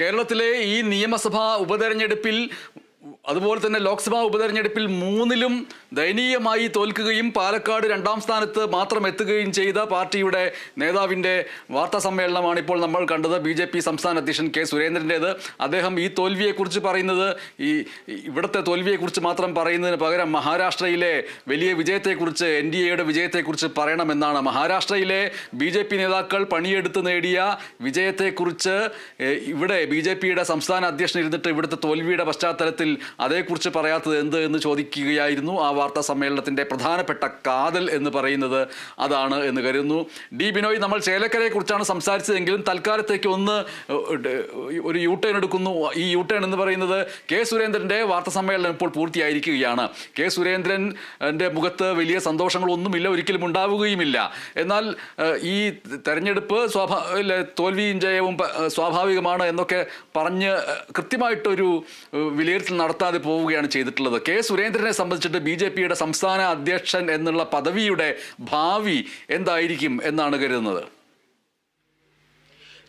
കേരളത്തിലെ ഈ നിയമസഭാ ഉപതെരഞ്ഞെടുപ്പിൽ അതുപോലെ തന്നെ ലോക്സഭാ ഉപതെരഞ്ഞെടുപ്പിൽ 3-ലും ദയനീയമായി തോൽക്കുകയും പാലക്കാട് 2-ാം സ്ഥാനത്ത് മാത്രം എത്തുകയും ചെയ്ത പാർട്ടിയുടെ നേതാവിൻ്റെ വാർത്താ സമ്മേളനമാണ് ഇപ്പോൾ നമ്മൾ കണ്ടത്. BJP സംസ്ഥാന അധ്യക്ഷൻ കെ സുരേന്ദ്രൻ്റേത്. അദ്ദേഹം ഈ തോൽവിയെക്കുറിച്ച് പറയുന്നത് ഇവിടുത്തെ തോൽവിയെക്കുറിച്ച് മാത്രം പറയുന്നതിന് പകരം മഹാരാഷ്ട്രയിലെ വലിയ വിജയത്തെക്കുറിച്ച്, NDAയുടെ വിജയത്തെക്കുറിച്ച് പറയണമെന്നാണ്. മഹാരാഷ്ട്രയിലെ BJP നേതാക്കൾ പണിയെടുത്ത് നേടിയ വിജയത്തെക്കുറിച്ച് ഇവിടെ BJPയുടെ സംസ്ഥാന അധ്യക്ഷൻ ഇരുന്നിട്ട് ഇവിടുത്തെ തോൽവിയുടെ പശ്ചാത്തലത്തിൽ അതേക്കുറിച്ച് പറയാത്തത് എന്ത് എന്ന് ചോദിക്കുകയായിരുന്നു. ആ വാർത്താ സമ്മേളനത്തിൻ്റെ പ്രധാനപ്പെട്ട കാതൽ എന്ന് പറയുന്നത് അതാണ് എന്ന് കരുതുന്നു. ബിനോയ്, നമ്മൾ ചേലക്കരയെക്കുറിച്ചാണ് സംസാരിച്ചതെങ്കിലും തൽക്കാലത്തേക്ക് ഒരു യൂട്ടേൺ എടുക്കുന്നു. ഈ യൂട്ടേൺ എന്ന് പറയുന്നത് കെ സുരേന്ദ്രൻ്റെ വാർത്താ സമ്മേളനം ഇപ്പോൾ പൂർത്തിയായിരിക്കുകയാണ്. കെ സുരേന്ദ്രൻ്റെ മുഖത്ത് വലിയ സന്തോഷങ്ങളൊന്നുമില്ല, ഒരിക്കലും ഉണ്ടാവുകയുമില്ല. എന്നാൽ ഈ തെരഞ്ഞെടുപ്പ് തോൽവിയും ജയവും സ്വാഭാവികമാണ് എന്നൊക്കെ പറഞ്ഞ് കൃത്യമായിട്ടൊരു വിലയിരുത്തൽ നടത്താതെ പോവുകയാണ് ചെയ്തിട്ടുള്ളത്. കെ സുരേന്ദ്രനെ സംബന്ധിച്ചിട്ട് BJPയുടെ സംസ്ഥാന അധ്യക്ഷൻ എന്നുള്ള പദവിയുടെ ഭാവി എന്തായിരിക്കും എന്നാണ് കരുതുന്നത്?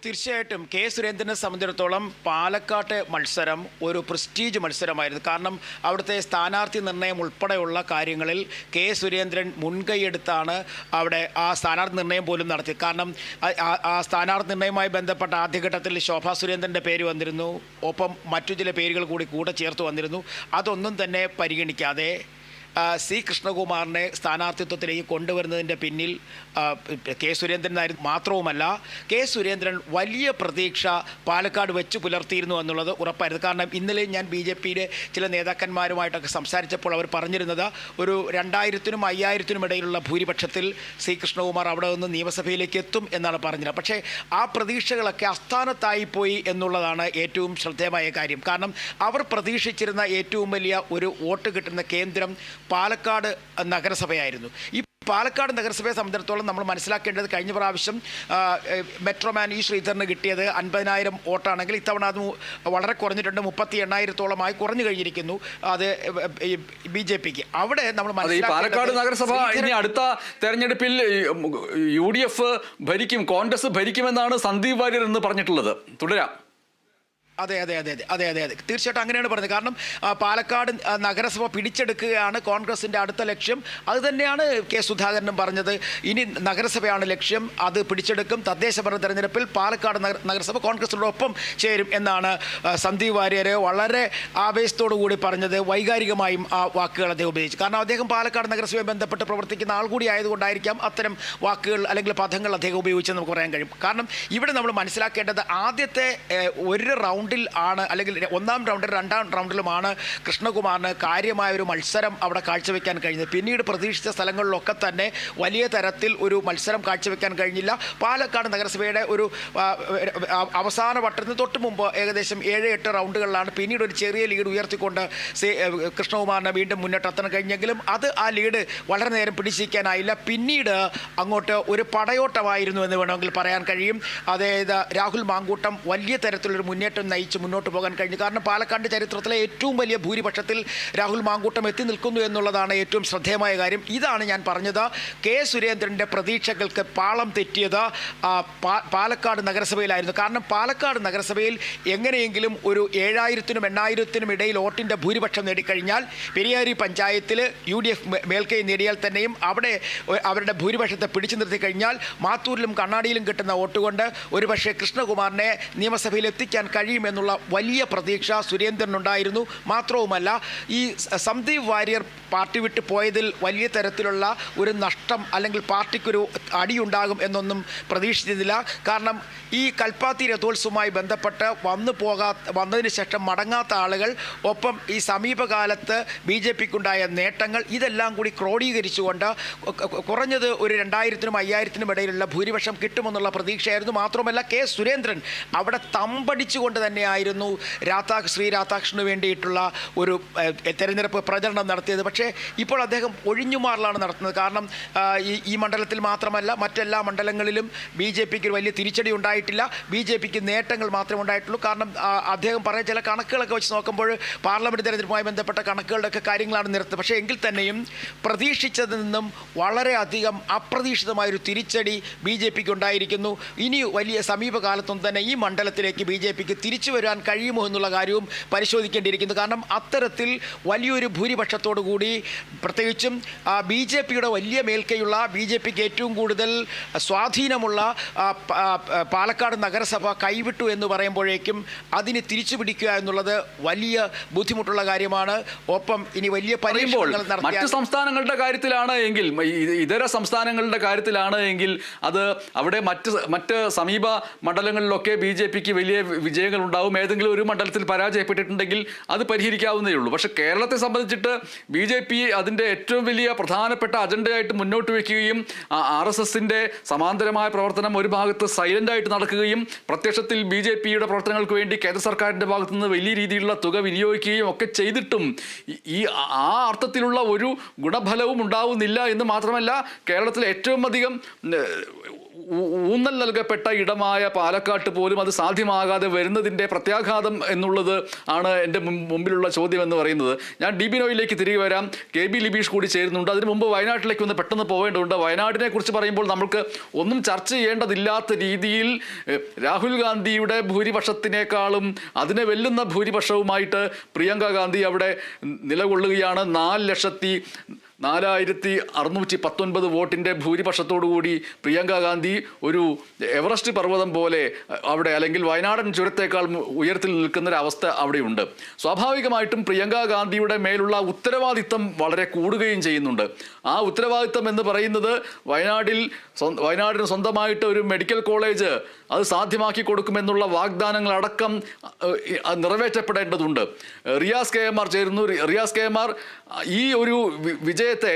തീർച്ചയായിട്ടും കെ സുരേന്ദ്രനെ സംബന്ധിച്ചിടത്തോളം പാലക്കാട്ടെ മത്സരം ഒരു പ്രസ്റ്റീജ് മത്സരമായിരുന്നു. കാരണം അവിടുത്തെ സ്ഥാനാർത്ഥി നിർണയം ഉൾപ്പെടെയുള്ള കാര്യങ്ങളിൽ കെ സുരേന്ദ്രൻ മുൻകൈയെടുത്താണ് അവിടെ ആ സ്ഥാനാർത്ഥി നിർണയം പോലും നടത്തിയത്. കാരണം ആ സ്ഥാനാർത്ഥി നിർണയവുമായി ബന്ധപ്പെട്ട ആദ്യഘട്ടത്തിൽ ശോഭാ സുരേന്ദ്രൻ്റെ പേര് വന്നിരുന്നു, ഒപ്പം മറ്റു ചില പേരുകൾ കൂടെ ചേർത്ത് വന്നിരുന്നു. അതൊന്നും തന്നെ പരിഗണിക്കാതെ സി കൃഷ്ണകുമാറിനെ സ്ഥാനാർത്ഥിത്വത്തിലേക്ക് കൊണ്ടുവരുന്നതിൻ്റെ പിന്നിൽ കെ സുരേന്ദ്രൻ മാത്രവുമല്ല, കെ സുരേന്ദ്രൻ വലിയ പ്രതീക്ഷ പാലക്കാട് വെച്ച് പുലർത്തിയിരുന്നു എന്നുള്ളത് ഉറപ്പായിരുന്നു. കാരണം ഇന്നലെ ഞാൻ BJPയുടെ ചില നേതാക്കന്മാരുമായിട്ടൊക്കെ സംസാരിച്ചപ്പോൾ അവർ പറഞ്ഞിരുന്നത് ഒരു 2000-നും 5000-നും ഇടയിലുള്ള ഭൂരിപക്ഷത്തിൽ സി കൃഷ്ണകുമാർ അവിടെ നിന്ന് നിയമസഭയിലേക്ക് എത്തും എന്നാണ് പറഞ്ഞത്. പക്ഷേ ആ പ്രതീക്ഷകളൊക്കെ അസ്ഥാനത്തായിപ്പോയി എന്നുള്ളതാണ് ഏറ്റവും ശ്രദ്ധേയമായ കാര്യം. കാരണം അവർ പ്രതീക്ഷിച്ചിരുന്ന ഏറ്റവും വലിയ ഒരു വോട്ട് കിട്ടുന്ന കേന്ദ്രം പാലക്കാട് നഗരസഭയായിരുന്നു. ഈ പാലക്കാട് നഗരസഭയെ സംബന്ധിച്ചിടത്തോളം നമ്മൾ മനസ്സിലാക്കേണ്ടത് കഴിഞ്ഞ പ്രാവശ്യം മെട്രോമാൻ ഈ ശ്രീധരന് കിട്ടിയത് 50,000 വോട്ടാണെങ്കിൽ ഇത്തവണ അത് വളരെ കുറഞ്ഞിട്ടുണ്ട്, 38,000-ഓളമായി കുറഞ്ഞു കഴിഞ്ഞിരിക്കുന്നു അത് BJPക്ക്. അവിടെ നമ്മൾ പാലക്കാട് നഗരസഭ ഇനി അടുത്ത തെരഞ്ഞെടുപ്പിൽ UDF ഭരിക്കും, കോൺഗ്രസ് ഭരിക്കുമെന്നാണ് സന്ദീപ് വാര്യർ എന്ന് പറഞ്ഞിട്ടുള്ളത്. തുടരാം. അതെ, തീർച്ചയായിട്ടും അങ്ങനെയാണ് പറഞ്ഞത്. കാരണം പാലക്കാട് നഗരസഭ പിടിച്ചെടുക്കുകയാണ് കോൺഗ്രസിൻ്റെ അടുത്ത ലക്ഷ്യം. അതുതന്നെയാണ് കെ സുധാകരനും പറഞ്ഞത്. ഇനി നഗരസഭയാണ് ലക്ഷ്യം, അത് പിടിച്ചെടുക്കും. തദ്ദേശ ഭരണ തെരഞ്ഞെടുപ്പിൽ പാലക്കാട് നഗരസഭ കോൺഗ്രസിനോടൊപ്പം ചേരും എന്നാണ് സന്ദീപ് വാര്യർ വളരെ ആവേശത്തോടു കൂടി പറഞ്ഞത്. വൈകാരികമായും ആ വാക്കുകൾ അദ്ദേഹം ഉപയോഗിച്ചു. കാരണം അദ്ദേഹം പാലക്കാട് നഗരസഭയുമായി ബന്ധപ്പെട്ട് പ്രവർത്തിക്കുന്ന ആൾ കൂടി ആയതുകൊണ്ടായിരിക്കാം അത്തരം വാക്കുകൾ അല്ലെങ്കിൽ പദങ്ങൾ അദ്ദേഹം ഉപയോഗിച്ചെന്ന് നമുക്ക് പറയാൻ കഴിയും. കാരണം ഇവിടെ നമ്മൾ മനസ്സിലാക്കേണ്ടത് ആദ്യത്തെ ഒരു റൗണ്ടിൽ ആണ്, അല്ലെങ്കിൽ 1-ാം റൗണ്ടിൽ 2-ാം റൗണ്ടിലുമാണ് കൃഷ്ണകുമാറിന് കാര്യമായ ഒരു മത്സരം അവിടെ കാഴ്ചവെക്കാൻ കഴിഞ്ഞത്. പിന്നീട് പ്രതീക്ഷിച്ച സ്ഥലങ്ങളിലൊക്കെ തന്നെ വലിയ തരത്തിൽ ഒരു മത്സരം കാഴ്ചവെക്കാൻ കഴിഞ്ഞില്ല. പാലക്കാട് നഗരസഭയുടെ ഒരു അവസാന വട്ടത്തിന് തൊട്ട് മുമ്പ് ഏകദേശം 7-8 റൗണ്ടുകളിലാണ് പിന്നീട് ഒരു ചെറിയ ലീഡ് ഉയർത്തിക്കൊണ്ട് കൃഷ്ണകുമാറിനെ വീണ്ടും മുന്നോട്ടെത്താൻ കഴിഞ്ഞെങ്കിലും ആ ലീഡ് വളരെ നേരം പിടിച്ചിരിക്കാനായില്ല. പിന്നീട് അങ്ങോട്ട് ഒരു പടയോട്ടമായിരുന്നു എന്ന് വേണമെങ്കിൽ പറയാൻ കഴിയും. അതായത് രാഹുൽ മാങ്കൂട്ടം വലിയ തരത്തിലൊരു മുന്നേറ്റം നയിച്ച് മുന്നോട്ട് പോകാൻ കഴിഞ്ഞു. കാരണം പാലക്കാട് ചരിത്രത്തിലെ ഏറ്റവും വലിയ ഭൂരിപക്ഷത്തിൽ രാഹുൽ മാങ്കൂട്ടം എത്തി നിൽക്കുന്നു എന്നുള്ളതാണ് ഏറ്റവും ശ്രദ്ധേയമായ കാര്യം. ഇതാണ് ഞാൻ പറഞ്ഞത്, കെ സുരേന്ദ്രൻ്റെ പ്രതീക്ഷകൾക്ക് പാളം തെറ്റിയത് പാലക്കാട് നഗരസഭയിലായിരുന്നു. കാരണം പാലക്കാട് നഗരസഭയിൽ എങ്ങനെയെങ്കിലും ഒരു 7,000-നും 8,000-നും ഇടയിൽ വോട്ടിൻ്റെ ഭൂരിപക്ഷം നേടിക്കഴിഞ്ഞാൽ പെരിയാരി പഞ്ചായത്തിൽ UDF മേൽക്കൈ നേടിയാൽ തന്നെയും അവിടെ അവരുടെ ഭൂരിപക്ഷത്തെ പിടിച്ചു നിർത്തി കഴിഞ്ഞാൽ മാത്തൂരിലും കണ്ണാടിയിലും കിട്ടുന്ന വോട്ട് കൊണ്ട് ഒരുപക്ഷെ കൃഷ്ണകുമാറിനെ നിയമസഭയിൽ എത്തിക്കാൻ കഴിയുമെന്നുള്ള വലിയ പ്രതീക്ഷ സുരേന്ദ്രനുണ്ടായിരുന്നു. മാത്രവുമല്ല, ഈ സന്ദീപ് വാര്യർ പാർട്ടി വിട്ട് പോയതിൽ വലിയ തരത്തിലുള്ള ഒരു നഷ്ടം അല്ലെങ്കിൽ പാർട്ടിക്കൊരു അടിയുണ്ടാകും എന്നൊന്നും പ്രതീക്ഷിച്ചിരുന്നില്ല. കാരണം ഈ കൽപ്പാത്തി രഥോത്സവവുമായി ബന്ധപ്പെട്ട് വന്നതിന് ശേഷം മടങ്ങാത്ത ആളുകൾ, ഒപ്പം ഈ സമീപകാലത്ത് BJPക്കുണ്ടായ നേട്ടങ്ങൾ, ഇതെല്ലാം കൂടി ക്രോഡീകരിച്ചുകൊണ്ട് കുറഞ്ഞത് ഒരു 2,000-നും 5,000-നും ഇടയിലുള്ള ഭൂരിപക്ഷം കിട്ടുമെന്നുള്ള പ്രതീക്ഷയായിരുന്നു. മാത്രമല്ല കെ സുരേന്ദ്രൻ അവിടെ തമ്പടിച്ചുകൊണ്ട് തന്നെയായിരുന്നു ശ്രീ രാധാകൃഷ്ണന് വേണ്ടിയിട്ടുള്ള ഒരു തെരഞ്ഞെടുപ്പ് പ്രചരണം നടത്തിയത്. പക്ഷേ ഇപ്പോൾ അദ്ദേഹം ഒഴിഞ്ഞുമാറലാണ് നടത്തുന്നത്. കാരണം ഈ മണ്ഡലത്തിൽ മാത്രമല്ല മറ്റെല്ലാ മണ്ഡലങ്ങളിലും BJPക്ക് ഒരു വലിയ തിരിച്ചടി ഉണ്ടായിട്ടില്ല, BJPക്ക് നേട്ടങ്ങൾ മാത്രമേ ഉണ്ടായിട്ടുള്ളൂ. കാരണം അദ്ദേഹം പറഞ്ഞ ചില കണക്കുകളൊക്കെ വെച്ച് നോക്കുമ്പോൾ പാർലമെൻറ്റ് തെരഞ്ഞെടുപ്പുമായി ബന്ധപ്പെട്ട കണക്കുകളുടെയൊക്കെ കാര്യങ്ങളാണ് നിരത്തുന്നത്. പക്ഷേ എങ്കിൽ തന്നെയും പ്രതീക്ഷിച്ചതിൽ നിന്നും വളരെയധികം അപ്രതീക്ഷിതമായൊരു തിരിച്ചടി BJPക്ക് ഉണ്ടായിരിക്കുന്നു. ഇനി വലിയ സമീപകാലത്തൊന്നും തന്നെ ഈ മണ്ഡലത്തിലേക്ക് BJPക്ക് തിരിച്ചു തിരിച്ചു വരാൻ കഴിയുമോ എന്നുള്ള കാര്യവും പരിശോധിക്കേണ്ടിയിരിക്കുന്നു. കാരണം അത്തരത്തിൽ വലിയൊരു ഭൂരിപക്ഷത്തോടു കൂടി പ്രത്യേകിച്ചും BJPയുടെ വലിയ മേൽക്കൈയുള്ള BJPക്ക് ഏറ്റവും കൂടുതൽ സ്വാധീനമുള്ള പാലക്കാട് നഗരസഭ കൈവിട്ടു എന്ന് പറയുമ്പോഴേക്കും അതിന് തിരിച്ചു പിടിക്കുക എന്നുള്ളത് വലിയ ബുദ്ധിമുട്ടുള്ള കാര്യമാണ്. ഒപ്പം ഇനി വലിയ പരീക്ഷണങ്ങൾ മറ്റ് സംസ്ഥാനങ്ങളുടെ കാര്യത്തിലാണ് എങ്കിൽ, ഇതര സംസ്ഥാനങ്ങളുടെ കാര്യത്തിലാണ് എങ്കിൽ അത് അവിടെ മറ്റ് സമീപ മണ്ഡലങ്ങളിലൊക്കെ BJPക്ക് വലിയ വിജയങ്ങൾ ഉണ്ടാവും. ഏതെങ്കിലും ഒരു മണ്ഡലത്തിൽ പരാജയപ്പെട്ടിട്ടുണ്ടെങ്കിൽ അത് പരിഹരിക്കാവുന്നതേ ഉള്ളൂ. പക്ഷെ കേരളത്തെ സംബന്ധിച്ചിട്ട് BJP അതിൻ്റെ ഏറ്റവും വലിയ പ്രധാനപ്പെട്ട അജണ്ടയായിട്ട് മുന്നോട്ട് വയ്ക്കുകയും RSSന്റെ സമാന്തരമായ പ്രവർത്തനം ഒരു ഭാഗത്ത് സൈലൻ്റായിട്ട് നടക്കുകയും പ്രത്യക്ഷത്തിൽ BJPയുടെ പ്രവർത്തനങ്ങൾക്ക് വേണ്ടി കേന്ദ്ര സർക്കാരിൻ്റെ ഭാഗത്തു നിന്ന് വലിയ രീതിയിലുള്ള തുക വിനിയോഗിക്കുകയും ഒക്കെ ചെയ്തിട്ടും ആ അർത്ഥത്തിലുള്ള ഒരു ഗുണഫലവും ഉണ്ടാവുന്നില്ല എന്ന് മാത്രമല്ല, കേരളത്തിലെ ഏറ്റവും അധികം ഊന്നൽ നൽകപ്പെട്ട ഇടമായ പാലക്കാട്ട് പോലും അത് സാധ്യമാകാതെ വരുന്നതിൻ്റെ പ്രത്യാഘാതം എന്നുള്ളത് ആണ് എൻ്റെ മുമ്പിലുള്ള ചോദ്യം എന്ന് പറയുന്നത്. ഞാൻ DB നോയിലേക്ക് തിരികെ വരാം. KB ലിബീഷ് കൂടി ചേരുന്നുണ്ട്. അതിന് മുമ്പ് വയനാട്ടിലേക്ക് ഒന്ന് പെട്ടെന്ന് പോകേണ്ടതുണ്ട്. വയനാടിനെ കുറിച്ച് പറയുമ്പോൾ നമുക്ക് ഒന്നും ചർച്ച ചെയ്യേണ്ടതില്ലാത്ത രീതിയിൽ രാഹുൽ ഗാന്ധിയുടെ ഭൂരിപക്ഷത്തിനേക്കാളും അതിനെ വെല്ലുന്ന ഭൂരിപക്ഷവുമായിട്ട് പ്രിയങ്ക ഗാന്ധി അവിടെ നിലകൊള്ളുകയാണ്. 4,04,619 വോട്ടിൻ്റെ ഭൂരിപക്ഷത്തോടുകൂടി പ്രിയങ്ക ഗാന്ധി ഒരു എവറസ്റ്റ് പർവ്വതം പോലെ അവിടെ, അല്ലെങ്കിൽ വയനാടൻ ചുരത്തേക്കാൾ ഉയരത്തിൽ നിൽക്കുന്നൊരവസ്ഥ അവിടെയുണ്ട്. സ്വാഭാവികമായിട്ടും പ്രിയങ്ക ഗാന്ധിയുടെ മേലുള്ള ഉത്തരവാദിത്തം വളരെ കൂടുകയും ചെയ്യുന്നുണ്ട്. ആ ഉത്തരവാദിത്തം എന്ന് പറയുന്നത് വയനാടിന് സ്വന്തമായിട്ട് ഒരു മെഡിക്കൽ കോളേജ് അത് സാധ്യമാക്കി കൊടുക്കുമെന്നുള്ള വാഗ്ദാനങ്ങളടക്കം നിറവേറ്റപ്പെടേണ്ടതുണ്ട്. റിയാസ് KM ചേരുന്നു. റിയാസ് KM ഈ ഒരു വിജയത്തെ